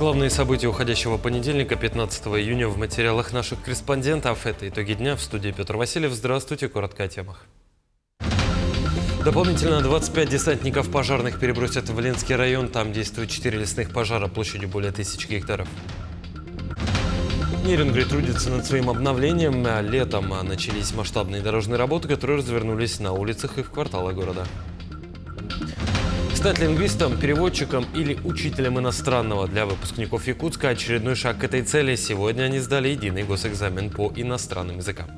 Главные события уходящего понедельника, 15 июня, в материалах наших корреспондентов. Это итоги дня. В студии Петр Васильев. Здравствуйте. Коротко о темах. Дополнительно 25 десантников пожарных перебросят в Ленский район. Там действуют 4 лесных пожара площадью более 1000 гектаров. Нерюнгри трудится над своим обновлением. Летом начались масштабные дорожные работы, которые развернулись на улицах и в кварталах города. Стать лингвистом, переводчиком или учителем иностранного для выпускников Якутска – очередной шаг к этой цели. Сегодня они сдали единый госэкзамен по иностранным языкам.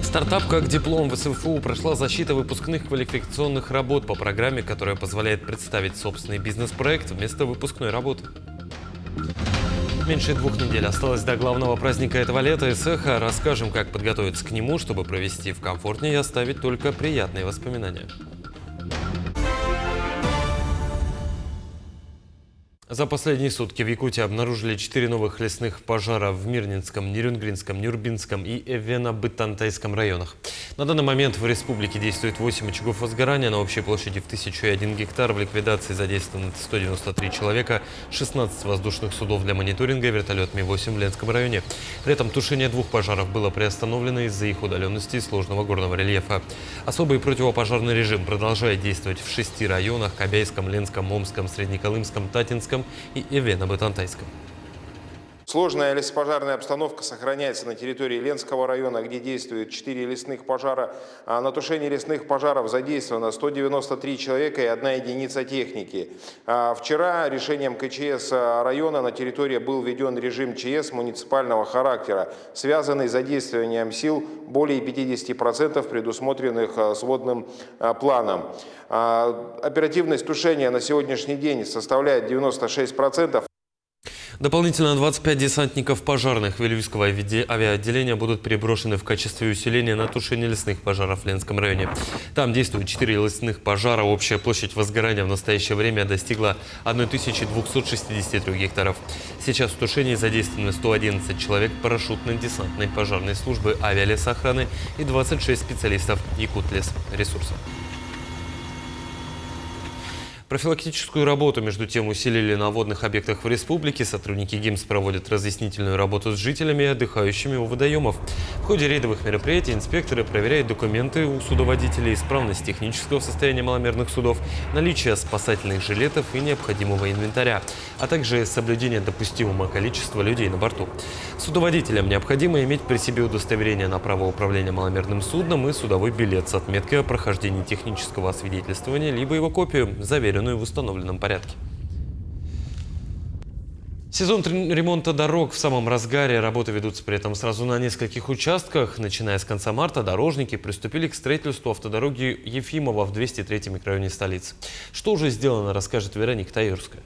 Стартап как диплом в СФУ прошла защита выпускных квалификационных работ по программе, которая позволяет представить собственный бизнес-проект вместо выпускной работы. Меньше 2 недель осталось до главного праздника этого лета ИСЭХа. Расскажем, как подготовиться к нему, чтобы провести в комфортнее и оставить только приятные воспоминания. За последние сутки в Якутии обнаружили 4 новых лесных пожара в Мирнинском, Нерюнгринском, Нюрбинском и Эвена-Бытантайском районах. На данный момент в республике действует 8 очагов возгорания на общей площади в 1001 гектар. В ликвидации задействованы 193 человека, 16 воздушных судов для мониторинга, вертолет Ми-8 в Ленском районе. При этом тушение 2 пожаров было приостановлено из-за их удаленности и сложного горного рельефа. Особый противопожарный режим продолжает действовать в 6 районах – Кобяйском, Ленском, Омском, Среднеколымском, Татинском и Эвена-Бытантайском. Сложная лесопожарная обстановка сохраняется на территории Ленского района, где действует 4 лесных пожара. На тушение лесных пожаров задействовано 193 человека и 1 единица техники. Вчера решением КЧС района на территории был введен режим ЧС муниципального характера, связанный с задействованием сил более 50%, предусмотренных сводным планом. Оперативность тушения на сегодняшний день составляет 96%. Дополнительно 25 десантников пожарных Вильюйского авиаотделения будут переброшены в качестве усиления на тушение лесных пожаров в Ленском районе. Там действуют 4 лесных пожара. Общая площадь возгорания в настоящее время достигла 1263 гектаров. Сейчас в тушении задействованы 111 человек парашютно-десантной пожарной службы авиалесоохраны и 26 специалистов Якутлесресурсов. Профилактическую работу, между тем, усилили на водных объектах в республике. Сотрудники ГИМС проводят разъяснительную работу с жителями и отдыхающими у водоемов. В ходе рейдовых мероприятий инспекторы проверяют документы у судоводителей, исправность технического состояния маломерных судов, наличие спасательных жилетов и необходимого инвентаря, а также соблюдение допустимого количества людей на борту. Судоводителям необходимо иметь при себе удостоверение на право управления маломерным судном и судовой билет с отметкой о прохождении технического освидетельствования, либо его копию, заверенную в установленном порядке. Сезон ремонта дорог в самом разгаре. Работы ведутся при этом сразу на нескольких участках. Начиная с конца марта дорожники приступили к строительству автодороги Ефимова в 203 микрорайоне столицы. Что уже сделано, расскажет Вероника Таюрская.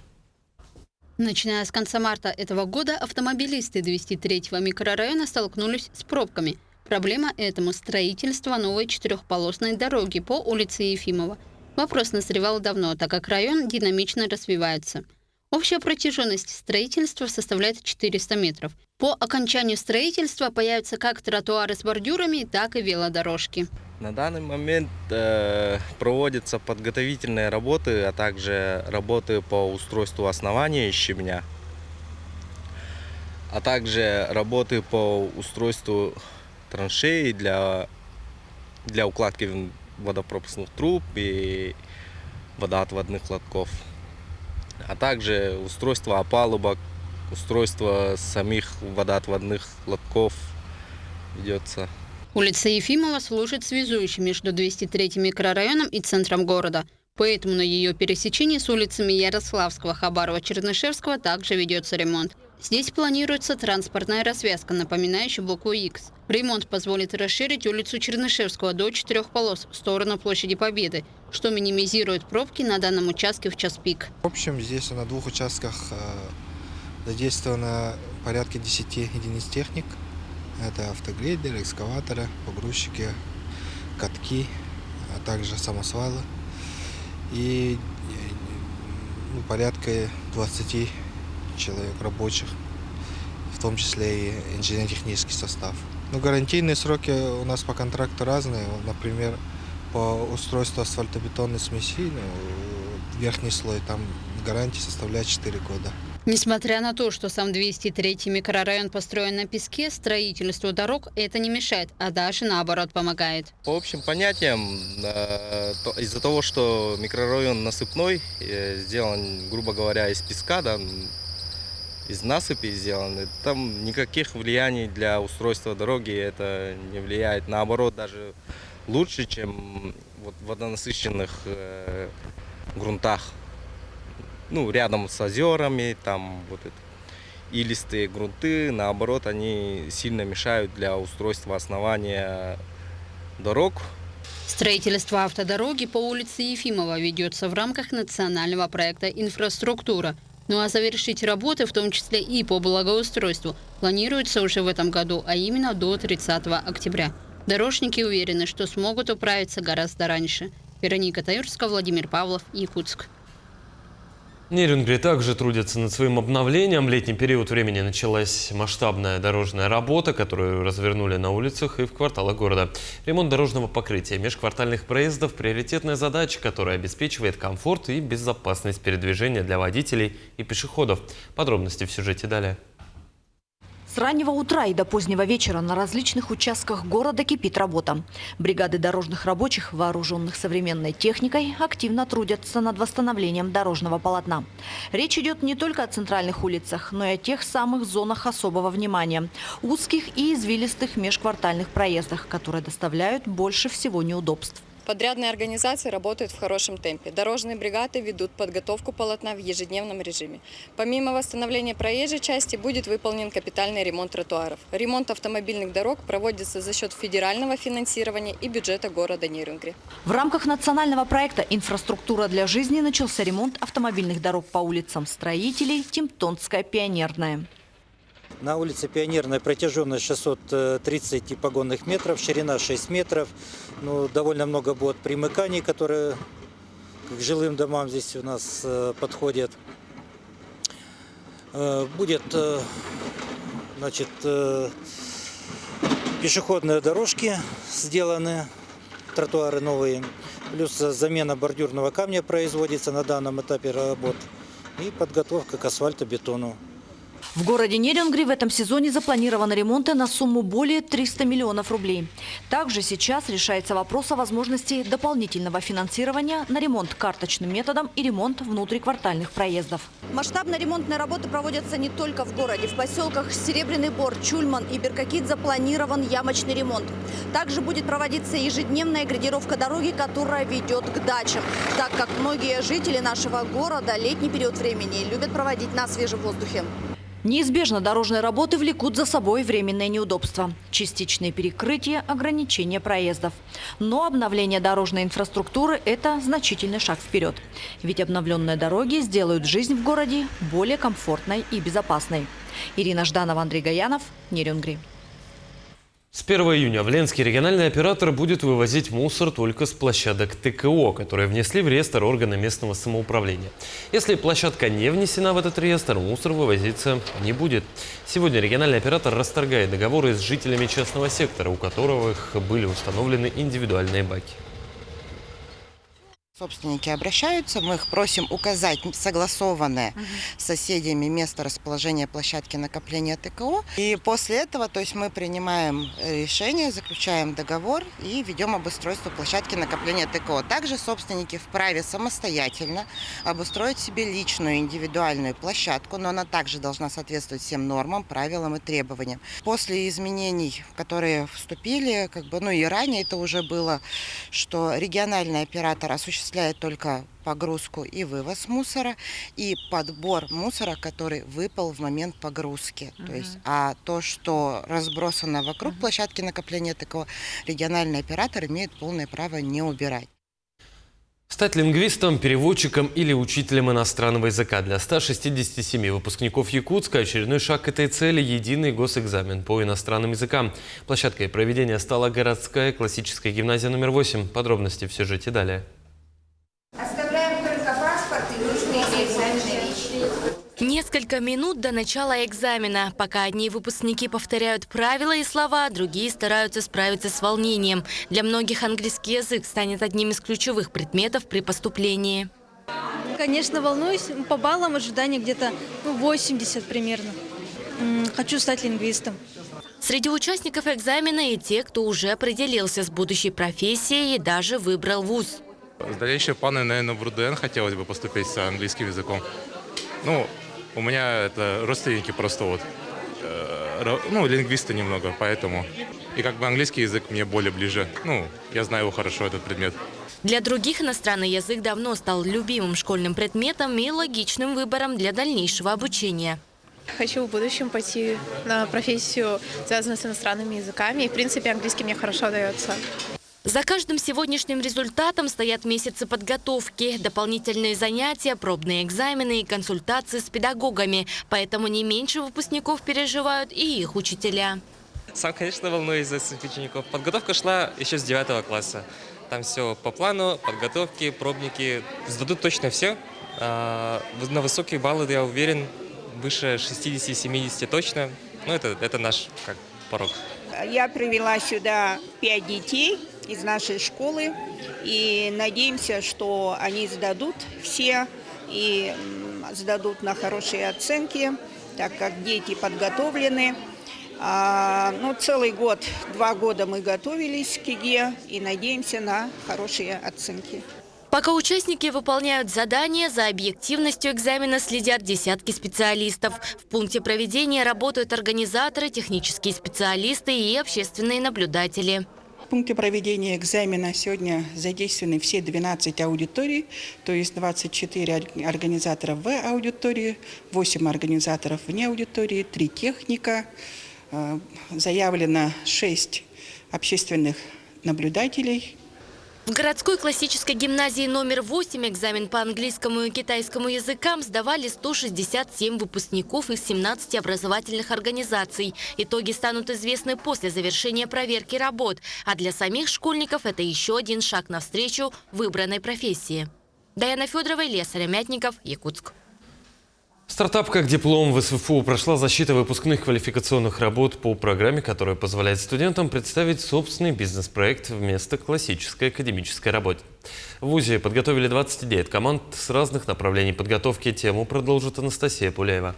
Начиная с конца марта этого года автомобилисты 203-го микрорайона столкнулись с пробками. Проблема этому – строительство новой 4-полосной дороги по улице Ефимова. Вопрос назревал давно, так как район динамично развивается. Общая протяженность строительства составляет 400 метров. По окончанию строительства появятся как тротуары с бордюрами, так и велодорожки. На данный момент проводятся подготовительные работы, а также работы по устройству основания и щебня, а также работы по устройству траншеи для укладки водопропускных труб и водоотводных лотков, а также устройство опалубок, устройство самих водоотводных лотков ведется. Улица Ефимова служит связующей между 203-м микрорайоном и центром города. Поэтому на ее пересечении с улицами Ярославского, Хабарова, Чернышевского также ведется ремонт. Здесь планируется транспортная развязка, напоминающая букву X. Ремонт позволит расширить улицу Чернышевского до 4 полос в сторону площади Победы, что минимизирует пробки на данном участке в час пик. В общем, здесь на 2 участках задействовано порядка 10 единиц техник. Это автогрейдеры, экскаваторы, погрузчики, катки, а также самосвалы. И порядка 20 человек рабочих, в том числе и инженерно-технический состав. Но гарантийные сроки у нас по контракту разные. Например, по устройству асфальтобетонной смеси, верхний слой, там гарантия составляет 4 года. Несмотря на то, что сам 203-й микрорайон построен на песке, строительству дорог это не мешает, а даже наоборот помогает. По общим понятиям, из-за того, что микрорайон насыпной, сделан, грубо говоря, из песка, да, из насыпи сделан, там никаких влияний для устройства дороги это не влияет. Наоборот, даже лучше, чем вот в водонасыщенных грунтах. Ну, рядом с озерами, там вот это, илистые грунты, наоборот, они сильно мешают для устройства основания дорог. Строительство автодороги по улице Ефимова ведется в рамках национального проекта «Инфраструктура». Ну а завершить работы, в том числе и по благоустройству, планируется уже в этом году, а именно до 30 октября. Дорожники уверены, что смогут управиться гораздо раньше. Вероника Таюрская, Владимир Павлов, Якутск. В Нерюнгри также трудятся над своим обновлением. В летний период времени началась масштабная дорожная работа, которую развернули на улицах и в кварталах города. Ремонт дорожного покрытия межквартальных проездов – приоритетная задача, которая обеспечивает комфорт и безопасность передвижения для водителей и пешеходов. Подробности в сюжете далее. С раннего утра и до позднего вечера на различных участках города кипит работа. Бригады дорожных рабочих, вооруженных современной техникой, активно трудятся над восстановлением дорожного полотна. Речь идет не только о центральных улицах, но и о тех самых зонах особого внимания – узких и извилистых межквартальных проездах, которые доставляют больше всего неудобств. Подрядные организации работают в хорошем темпе. Дорожные бригады ведут подготовку полотна в ежедневном режиме. Помимо восстановления проезжей части будет выполнен капитальный ремонт тротуаров. Ремонт автомобильных дорог проводится за счет федерального финансирования и бюджета города Нерюнгри. В рамках национального проекта «Инфраструктура для жизни» начался ремонт автомобильных дорог по улицам Строителей, Тимтонская, Пионерная. На улице Пионерная протяженность 630 погонных метров, ширина 6 метров. Ну, довольно много будет примыканий, которые к жилым домам здесь у нас подходят. Будет, значит, пешеходные дорожки сделаны, тротуары новые. Плюс замена бордюрного камня производится на данном этапе работ. И подготовка к асфальтобетону. В городе Нерюнгри в этом сезоне запланированы ремонты на сумму более 300 миллионов рублей. Также сейчас решается вопрос о возможности дополнительного финансирования на ремонт карточным методом и ремонт внутриквартальных проездов. Масштабные ремонтные работы проводятся не только в городе. В поселках Серебряный Бор, Чульман и Беркакит запланирован ямочный ремонт. Также будет проводиться ежедневная градировка дороги, которая ведет к дачам, так как многие жители нашего города летний период времени любят проводить на свежем воздухе. Неизбежно дорожные работы влекут за собой временные неудобства. Частичные перекрытия, ограничения проездов. Но обновление дорожной инфраструктуры – это значительный шаг вперед. Ведь обновленные дороги сделают жизнь в городе более комфортной и безопасной. Ирина Жданова, Андрей Гаянов, Нерюнгри. С 1 июня в Ленский региональный оператор будет вывозить мусор только с площадок ТКО, которые внесли в реестр органы местного самоуправления. Если площадка не внесена в этот реестр, мусор вывозиться не будет. Сегодня региональный оператор расторгает договоры с жителями частного сектора, у которых были установлены индивидуальные баки. Собственники обращаются, мы их просим указать согласованное с соседями место расположения площадки накопления ТКО. И после этого, то есть мы принимаем решение, заключаем договор и ведем обустройство площадки накопления ТКО. Также собственники вправе самостоятельно обустроить себе личную индивидуальную площадку, но она также должна соответствовать всем нормам, правилам и требованиям. После изменений, которые вступили, и ранее это уже было, что региональный оператор осуществляет только погрузку и вывоз мусора и подбор мусора, который выпал в момент погрузки. То есть, а то, что разбросано вокруг площадки накопления ТКО, региональный оператор имеет полное право не убирать. Стать лингвистом, переводчиком или учителем иностранного языка для 167 выпускников Якутска – очередной шаг к этой цели – единый госэкзамен по иностранным языкам. Площадкой проведения стала городская классическая гимназия номер 8. Подробности в сюжете далее. Оставляем только паспорт и нужные экзаменные вещи. Несколько минут до начала экзамена. Пока одни выпускники повторяют правила и слова, другие стараются справиться с волнением. Для многих английский язык станет одним из ключевых предметов при поступлении. Конечно, волнуюсь. По баллам ожидания где-то 80 примерно. Хочу стать лингвистом. Среди участников экзамена и те, кто уже определился с будущей профессией и даже выбрал вуз. С дальнейшие планы, наверное, в РУДН хотелось бы поступить с английским языком. Ну, у меня это родственники просто вот, лингвисты немного, поэтому. И как бы английский язык мне более ближе. Ну, я знаю его хорошо, этот предмет. Для других иностранный язык давно стал любимым школьным предметом и логичным выбором для дальнейшего обучения. Хочу в будущем пойти на профессию, связанную с иностранными языками. И, в принципе, английский мне хорошо дается. За каждым сегодняшним результатом стоят месяцы подготовки, дополнительные занятия, пробные экзамены и консультации с педагогами. Поэтому не меньше выпускников переживают и их учителя. Сам, конечно, волнуюсь за своих учеников. Подготовка шла еще с 9 класса. Там все по плану, подготовки, пробники. Сдадут точно все. На высокие баллы, я уверен, выше 60-70 точно. Ну, это наш порог. Я привела сюда 5 детей из нашей школы. И надеемся, что они сдадут все и сдадут на хорошие оценки, так как дети подготовлены. Целый год, 2 года мы готовились к ЕГЭ и надеемся на хорошие оценки. Пока участники выполняют задания, за объективностью экзамена следят десятки специалистов. В пункте проведения работают организаторы, технические специалисты и общественные наблюдатели. В пункте проведения экзамена сегодня задействованы все 12 аудиторий, то есть 24 организатора в аудитории, 8 организаторов вне аудитории, 3 техника. Заявлено 6 общественных наблюдателей. В городской классической гимназии номер 8 экзамен по английскому и китайскому языкам сдавали 167 выпускников из 17 образовательных организаций. Итоги станут известны после завершения проверки работ. А для самих школьников это еще один шаг навстречу выбранной профессии. Даяна Федорова, Илья Сыромятников, Якутск. Стартап «Как диплом» в СФУ прошла защита выпускных квалификационных работ по программе, которая позволяет студентам представить собственный бизнес-проект вместо классической академической работы. В ВУЗе подготовили 20 идей от команд с разных направлений подготовки. Тему продолжит Анастасия Пуляева.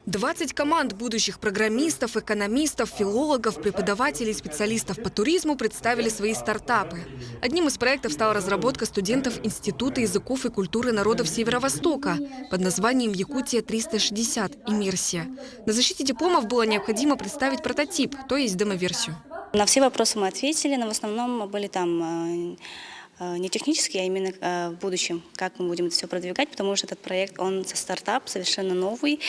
20 команд будущих программистов, экономистов, филологов, преподавателей, специалистов по туризму представили свои стартапы. Одним из проектов стала разработка студентов Института языков и культуры народов Северо-Востока под названием «Якутия-360. Иммерсия». На защите дипломов было необходимо представить прототип, то есть демоверсию. На все вопросы мы ответили, но в основном были там не технические, а именно в будущем, как мы будем это все продвигать, потому что этот проект, он стартап, совершенно новый,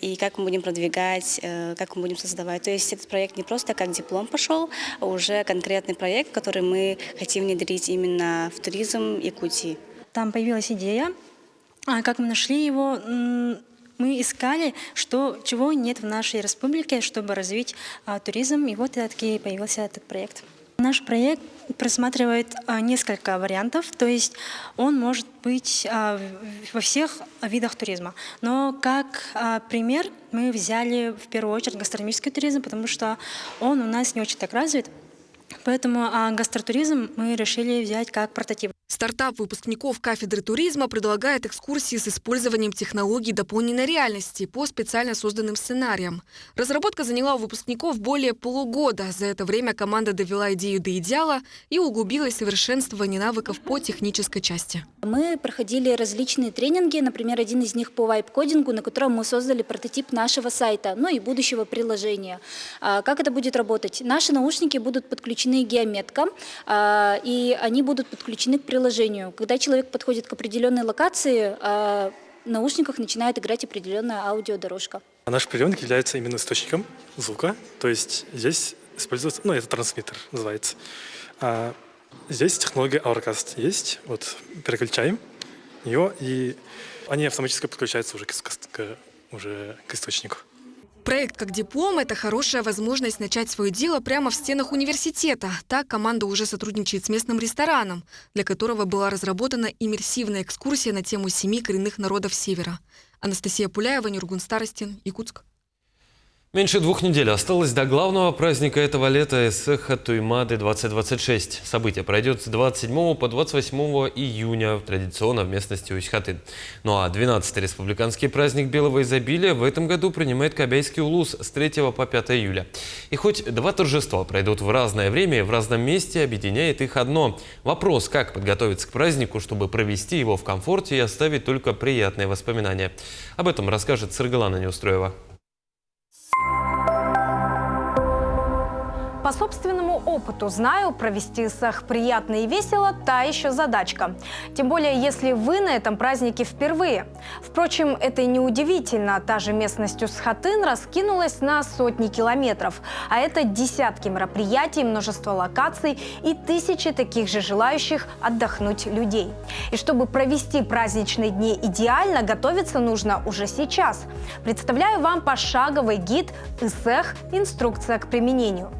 и как мы будем продвигать, как мы будем создавать. То есть этот проект не просто как диплом пошел, а уже конкретный проект, который мы хотим внедрить именно в туризм Якутии. Там появилась идея, как мы нашли его. Мы искали, чего нет в нашей республике, чтобы развить туризм, и вот таки появился этот проект. Наш проект просматривает несколько вариантов, то есть он может быть во всех видах туризма. Но как пример мы взяли в первую очередь гастрономический туризм, потому что он у нас не очень так развит. Поэтому гастротуризм мы решили взять как прототип. Стартап выпускников кафедры туризма предлагает экскурсии с использованием технологий дополненной реальности по специально созданным сценариям. Разработка заняла у выпускников более полугода. За это время команда довела идею до идеала и углубилась в совершенствование навыков по технической части. Мы проходили различные тренинги, например, один из них по вайп-кодингу, на котором мы создали прототип нашего сайта, ну и будущего приложения. Как это будет работать? Наши наушники будут подключены к геометкам, и они будут подключены к приложению. Когда человек подходит к определенной локации, в наушниках начинает играть определенная аудиодорожка. Наш приемник является именно источником звука, то есть здесь используется, это трансмиттер называется. Здесь технология Auracast есть, вот переключаем ее, и они автоматически подключаются уже к источнику. Проект «Как диплом» – это хорошая возможность начать свое дело прямо в стенах университета. Так команда уже сотрудничает с местным рестораном, для которого была разработана иммерсивная экскурсия на тему 7 коренных народов Севера. Анастасия Пуляева, Нюргун Старостин, Якутск. Меньше 2 недель осталось до главного праздника этого лета Эсэха Туймады 2026. Событие пройдет с 27 по 28 июня, традиционно в местности Усть-Хатын. Ну а 12-й республиканский праздник белого изобилия в этом году принимает Кабайский улус с 3 по 5 июля. И хоть 2 торжества пройдут в разное время и в разном месте, объединяет их одно. Вопрос, как подготовиться к празднику, чтобы провести его в комфорте и оставить только приятные воспоминания. Об этом расскажет Сыргалана Неустроева. По собственному опыту знаю, провести Эсэх приятно и весело – та еще задачка. Тем более, если вы на этом празднике впервые. Впрочем, это и не удивительно. Та же местность Усть-Хатын раскинулась на сотни километров. А это десятки мероприятий, множество локаций и тысячи таких же желающих отдохнуть людей. И чтобы провести праздничные дни идеально, готовиться нужно уже сейчас. Представляю вам пошаговый гид «Эсэх. Инструкция к применению».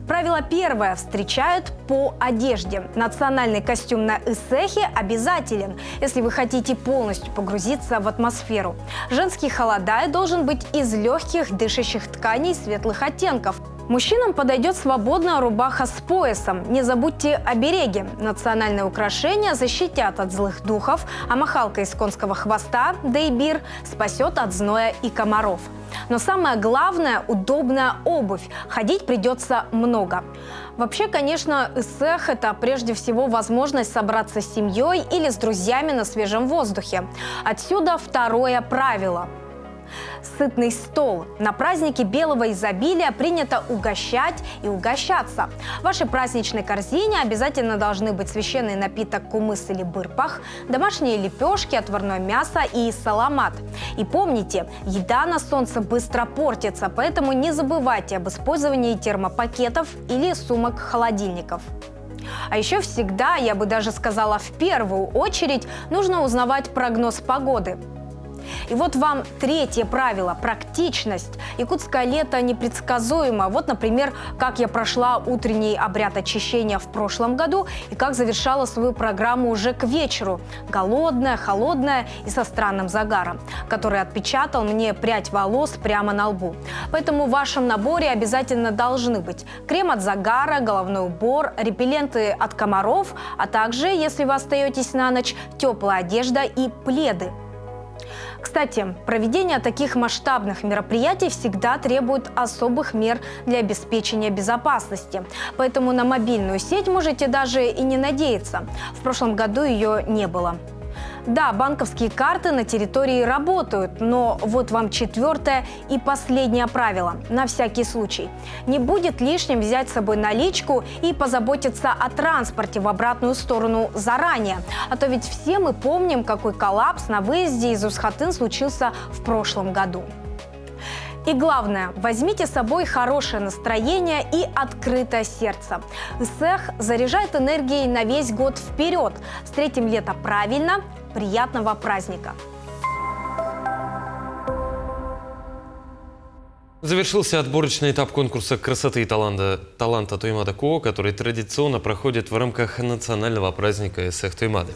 Правило первое. Встречают по одежде. Национальный костюм на Эсэхе обязателен, если вы хотите полностью погрузиться в атмосферу. Женский халадай должен быть из легких дышащих тканей светлых оттенков. Мужчинам подойдет свободная рубаха с поясом. Не забудьте обереги. Национальные украшения защитят от злых духов, а махалка из конского хвоста, дейбир, спасет от зноя и комаров. Но самое главное – удобная обувь. Ходить придется много. Вообще, конечно, Эсэх – это прежде всего возможность собраться с семьей или с друзьями на свежем воздухе. Отсюда второе правило – сытный стол. На празднике белого изобилия принято угощать и угощаться. В вашей праздничной корзине обязательно должны быть священный напиток кумыс или бырпах, домашние лепешки, отварное мясо и саламат. И помните, еда на солнце быстро портится, поэтому не забывайте об использовании термопакетов или сумок-холодильников. А еще всегда, я бы даже сказала в первую очередь, нужно узнавать прогноз погоды. И вот вам третье правило – практичность. Якутское лето непредсказуемо. Вот, например, как я прошла утренний обряд очищения в прошлом году и как завершала свою программу уже к вечеру. Голодная, холодная и со странным загаром, который отпечатал мне прядь волос прямо на лбу. Поэтому в вашем наборе обязательно должны быть крем от загара, головной убор, репелленты от комаров, а также, если вы остаетесь на ночь, теплая одежда и пледы. Кстати, проведение таких масштабных мероприятий всегда требует особых мер для обеспечения безопасности. Поэтому на мобильную сеть можете даже и не надеяться. В прошлом году ее не было. Да, банковские карты на территории работают, но вот вам четвертое и последнее правило, на всякий случай. Не будет лишним взять с собой наличку и позаботиться о транспорте в обратную сторону заранее. А то ведь все мы помним, какой коллапс на выезде из Усть-Хатын случился в прошлом году. И главное, возьмите с собой хорошее настроение и открытое сердце. Эсэх заряжает энергией на весь год вперед. Встретим лето правильно. Приятного праздника! Завершился отборочный этап конкурса красоты и таланта Туймада КО, который традиционно проходит в рамках национального праздника Эсэх Туймады.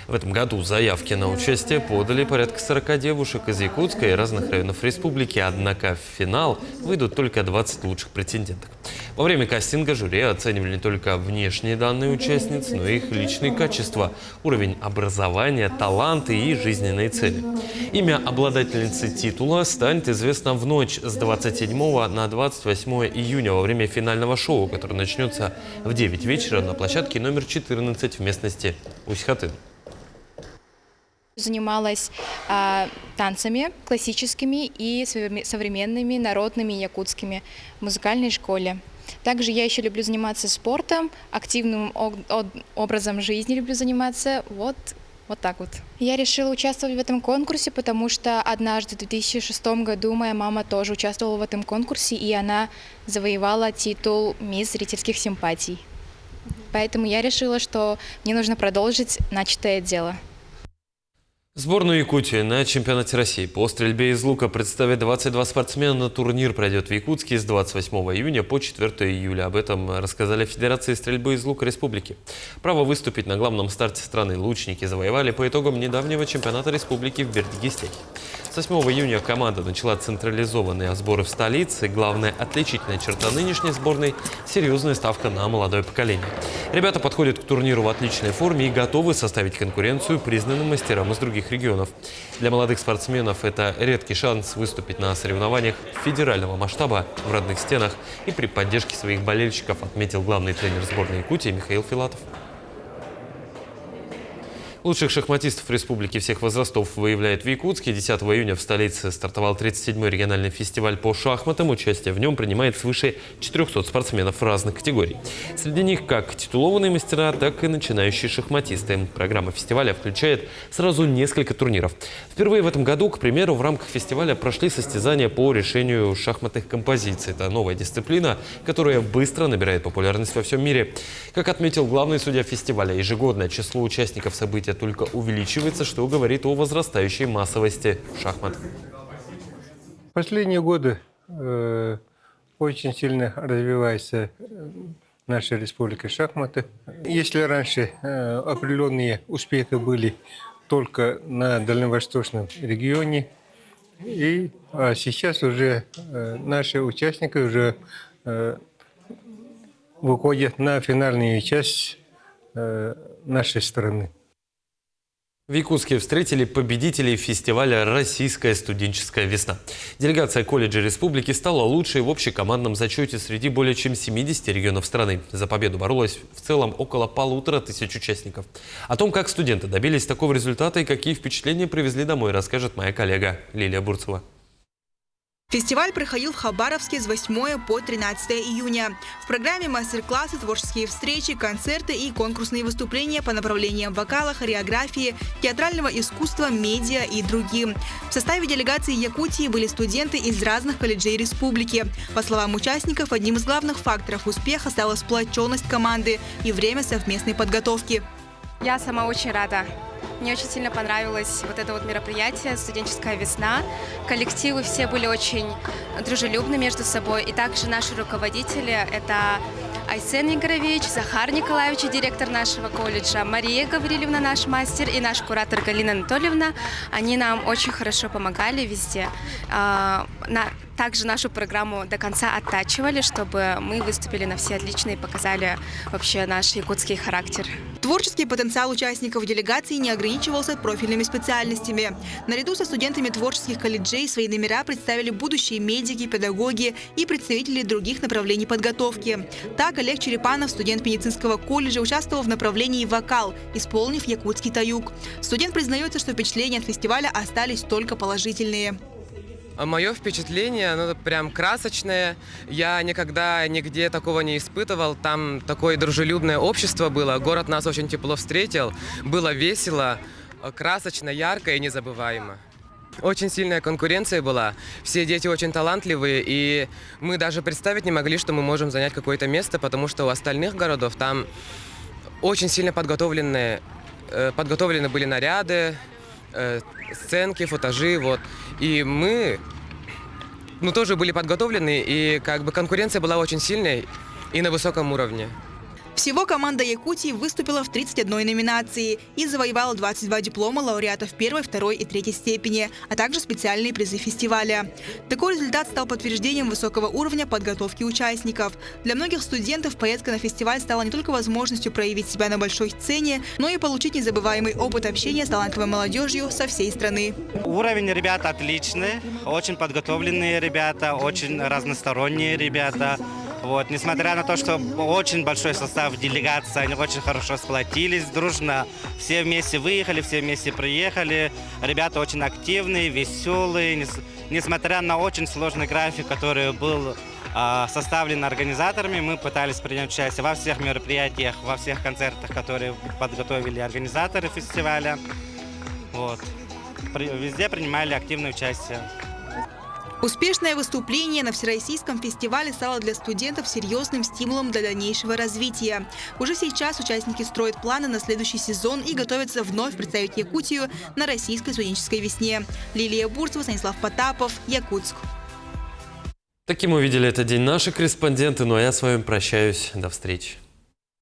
В этом году заявки на участие подали порядка 40 девушек из Якутска и разных районов республики, однако в финал выйдут только 20 лучших претенденток. Во время кастинга жюри оценивали не только внешние данные участниц, но и их личные качества, уровень образования, таланты и жизненные цели. Имя обладательницы титула станет известно в ночь с 27 на 28 июня во время финального шоу, которое начнется в 9 вечера на площадке номер 14 в местности Усть-Хатын. Занималась танцами классическими и современными, народными, якутскими в музыкальной школе. Также я еще люблю заниматься спортом, активным образом жизни люблю заниматься. Вот так вот. Я решила участвовать в этом конкурсе, потому что однажды в 2006 году моя мама тоже участвовала в этом конкурсе, и она завоевала титул «Мисс зрительских симпатий». Поэтому я решила, что мне нужно продолжить начатое дело. Сборную Якутии на чемпионате России по стрельбе из лука представит 22 спортсмена. Турнир пройдет в Якутске с 28 июня по 4 июля. Об этом рассказали в Федерации стрельбы из лука республики. Право выступить на главном старте страны лучники завоевали по итогам недавнего чемпионата республики в Бердыгестене. С 8 июня команда начала централизованные сборы в столице. Главная отличительная черта нынешней сборной – серьезная ставка на молодое поколение. Ребята подходят к турниру в отличной форме и готовы составить конкуренцию признанным мастерам из других регионов. Для молодых спортсменов это редкий шанс выступить на соревнованиях федерального масштаба в родных стенах и при поддержке своих болельщиков, отметил главный тренер сборной Якутии Михаил Филатов. Лучших шахматистов республики всех возрастов выявляют в Якутске. 10 июня в столице стартовал 37-й региональный фестиваль по шахматам. Участие в нем принимает свыше 400 спортсменов разных категорий. Среди них как титулованные мастера, так и начинающие шахматисты. Программа фестиваля включает сразу несколько турниров. Впервые в этом году, к примеру, в рамках фестиваля прошли состязания по решению шахматных композиций. Это новая дисциплина, которая быстро набирает популярность во всем мире. Как отметил главный судья фестиваля, ежегодное число участников события только увеличивается, что говорит о возрастающей массовости шахмат. Последние годы очень сильно развивается наша республика шахматы. Если раньше определенные успехи были только на дальневосточном регионе, а сейчас уже наши участники уже выходят на финальную часть нашей страны. В Якутске встретили победителей фестиваля «Российская студенческая весна». Делегация колледжа республики стала лучшей в общекомандном зачете среди более чем 70 регионов страны. За победу боролось в целом около 1500 участников. О том, как студенты добились такого результата и какие впечатления привезли домой, расскажет моя коллега Лилия Бурцева. Фестиваль проходил в Хабаровске с 8 по 13 июня. В программе мастер-классы, творческие встречи, концерты и конкурсные выступления по направлениям вокала, хореографии, театрального искусства, медиа и другим. В составе делегации Якутии были студенты из разных колледжей республики. По словам участников, одним из главных факторов успеха стала сплоченность команды и время совместной подготовки. Я сама очень рада. Мне очень сильно понравилось вот это вот мероприятие «Студенческая весна». Коллективы все были очень дружелюбны между собой. И также наши руководители – это Айсен Игоревич, Захар Николаевич, директор нашего колледжа, Мария Гаврилевна, наш мастер, и наш куратор Галина Анатольевна. Они нам очень хорошо помогали везде. Также нашу программу до конца оттачивали, чтобы мы выступили на все отлично и показали вообще наш якутский характер. Творческий потенциал участников делегации не ограничивался профильными специальностями. Наряду со студентами творческих колледжей свои номера представили будущие медики, педагоги и представители других направлений подготовки. Так, Олег Черепанов, студент медицинского колледжа, участвовал в направлении вокал, исполнив якутский таюк. Студент признается, что впечатления от фестиваля остались только положительные. Мое впечатление, оно прям красочное. Я никогда нигде такого не испытывал. Там такое дружелюбное общество было. Город нас очень тепло встретил. Было весело, красочно, ярко и незабываемо. Очень сильная конкуренция была. Все дети очень талантливые. И мы даже представить не могли, что мы можем занять какое-то место, потому что у остальных городов там очень сильно подготовлены были наряды, сценки, футажи, вот. И мы, тоже были подготовлены, и конкуренция была очень сильной и на высоком уровне. Всего команда Якутии выступила в 31 номинации и завоевала 22 диплома лауреатов 1, 2 и 3 степени, а также специальные призы фестиваля. Такой результат стал подтверждением высокого уровня подготовки участников. Для многих студентов поездка на фестиваль стала не только возможностью проявить себя на большой сцене, но и получить незабываемый опыт общения с талантливой молодежью со всей страны. Уровень ребят отличный, очень подготовленные ребята, очень разносторонние ребята. Вот, несмотря на то, что очень большой состав делегации, они очень хорошо сплотились, дружно, все вместе выехали, все вместе приехали. Ребята очень активные, веселые, несмотря на очень сложный график, который был составлен организаторами, мы пытались принять участие во всех мероприятиях, во всех концертах, которые подготовили организаторы фестиваля. Вот. Везде принимали активное участие. Успешное выступление на Всероссийском фестивале стало для студентов серьезным стимулом для дальнейшего развития. Уже сейчас участники строят планы на следующий сезон и готовятся вновь представить Якутию на Российской студенческой весне. Лилия Бурцева, Станислав Потапов, Якутск. Таким увидели этот день наши корреспонденты. Ну а я с вами прощаюсь. До встречи.